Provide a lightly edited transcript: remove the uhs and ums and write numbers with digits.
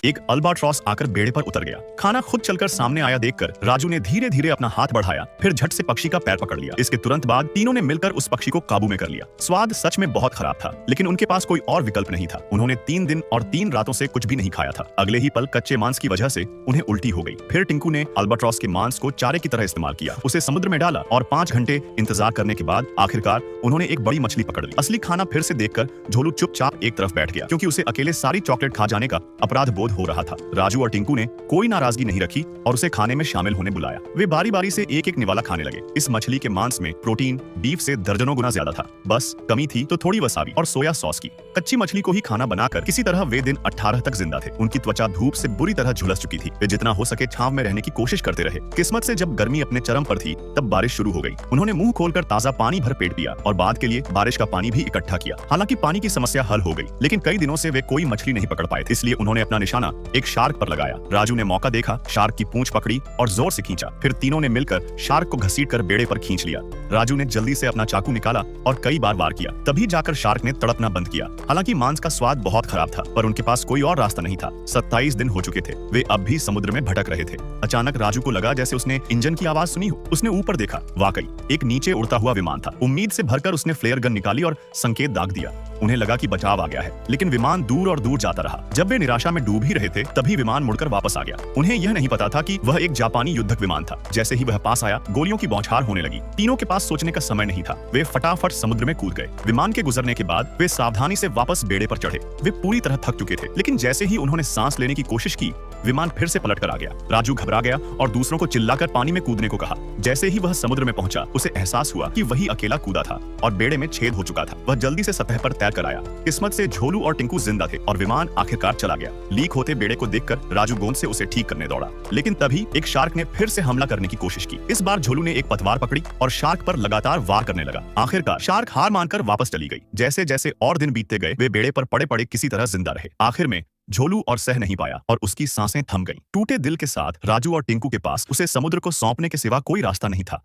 एक अल्बाट्रॉस आकर बेड़े पर उतर गया। खाना खुद चलकर सामने आया देखकर राजू ने धीरे धीरे अपना हाथ बढ़ाया, फिर झट से पक्षी का पैर पकड़ लिया। इसके तुरंत बाद तीनों ने मिलकर उस पक्षी को काबू में कर लिया। स्वाद सच में बहुत खराब था, लेकिन उनके पास कोई और विकल्प नहीं था। उन्होंने 3 दिन और 3 रातों से कुछ भी नहीं खाया था। अगले ही पल कच्चे मांस की वजह से उन्हें उल्टी हो गई। फिर टिंकू ने अल्बाट्रॉस के मांस को चारे की तरह इस्तेमाल किया, उसे समुद्र में डाला और 5 घंटे इंतजार करने के बाद आखिरकार उन्होंने एक बड़ी मछली पकड़ ली। असली खाना फिर से देखकर झोलू चुपचाप एक तरफ बैठ गया, क्योंकि उसे अकेले सारी चॉकलेट खा जाने का अपराध बोध हो रहा था। राजू और टिंकू ने कोई नाराजगी नहीं रखी और उसे खाने में शामिल होने बुलाया। वे बारी बारी से एक एक निवाला खाने लगे। इस मछली के मांस में प्रोटीन बीफ से दर्जनों गुना ज्यादा था। बस कमी थी तो थोड़ी वसाबी और सोया सॉस की। कच्ची मछली को ही खाना बनाकर किसी तरह वे दिन 18 तक जिंदा थे। उनकी त्वचा धूप से बुरी तरह झुलस चुकी थी। वे जितना हो सके छांव में रहने की कोशिश करते रहे। किस्मत से जब गर्मी अपने चरम पर थी तब बारिश शुरू हो गई। उन्होंने मुंह खोलकर ताजा पानी भर पेट पिया और बाद के लिए बारिश का पानी भी इकट्ठा किया। हालांकि पानी की समस्या हल हो गई, लेकिन कई दिनों से वे कोई मछली नहीं पकड़ पाए थे। इसलिए उन्होंने अपना निशाना एक शार्क पर लगाया। राजू ने मौका देखा, शार्क की पूंछ पकड़ी और जोर से खींचा। फिर तीनों ने मिलकर शार्क को घसीटकर बेड़े पर खींच लिया। राजू ने जल्दी से अपना चाकू निकाला और कई बार वार किया। तभी जाकर शार्क ने तड़पना बंद किया। हालांकि मांस का स्वाद बहुत खराब था, पर उनके पास कोई और रास्ता नहीं था। 27 दिन हो चुके थे। वे अब भी समुद्र में भटक रहे थे। अचानक राजू को लगा जैसे उसने इंजन की आवाज सुनी हो। उसने ऊपर देखा, वाकई एक नीचे उड़ता हुआ विमान था। उम्मीद से भरकर उसने फ्लेयर गन निकाली और संकेत दाग दिया। उन्हें लगा कि बचाव आ गया है, लेकिन विमान दूर और दूर जाता रहा। जब वे निराशा में डूब ही रहे थे तभी विमान मुड़कर वापस आ गया। उन्हें यह नहीं पता था कि वह एक जापानी युद्धक विमान था। जैसे ही वह पास आया, गोलियों की बौछार होने लगी। तीनों के पास सोचने का समय नहीं था। वे फटाफट समुद्र में कूद गए। विमान के गुजरने के बाद वे सावधानी से वापस बेड़े पर चढ़े। वे पूरी तरह थक चुके थे, लेकिन जैसे ही उन्होंने सांस लेने की कोशिश की, विमान फिर से पलट कर आ गया। राजू घबरा गया और दूसरों को चिल्लाकर पानी में कूदने को कहा। जैसे ही वह समुद्र में पहुंचा, उसे एहसास हुआ कि वही अकेला कूदा था और बेड़े में छेद हो चुका था। वह जल्दी से सतह पर तैर कर आया। किस्मत से झोलू और टिंकू जिंदा थे और विमान आखिरकार चला गया। लीक होते बेड़े को देखकर राजू गोंद से उसे ठीक करने दौड़ा, लेकिन तभी एक शार्क ने फिर से हमला करने की कोशिश की। इस बार झोलू ने एक पतवार पकड़ी और शार्क पर लगातार वार करने लगा। आखिरकार शार्क हार मानकर वापस चली गई। जैसे जैसे और दिन बीतते गए, वे बेड़े पर पड़े पड़े किसी तरह जिंदा रहे। आखिर में झोलू और सह नहीं पाया और उसकी सांसें थम गईं। टूटे दिल के साथ राजू और टिंकू के पास उसे समुद्र को सौंपने के सिवा कोई रास्ता नहीं था।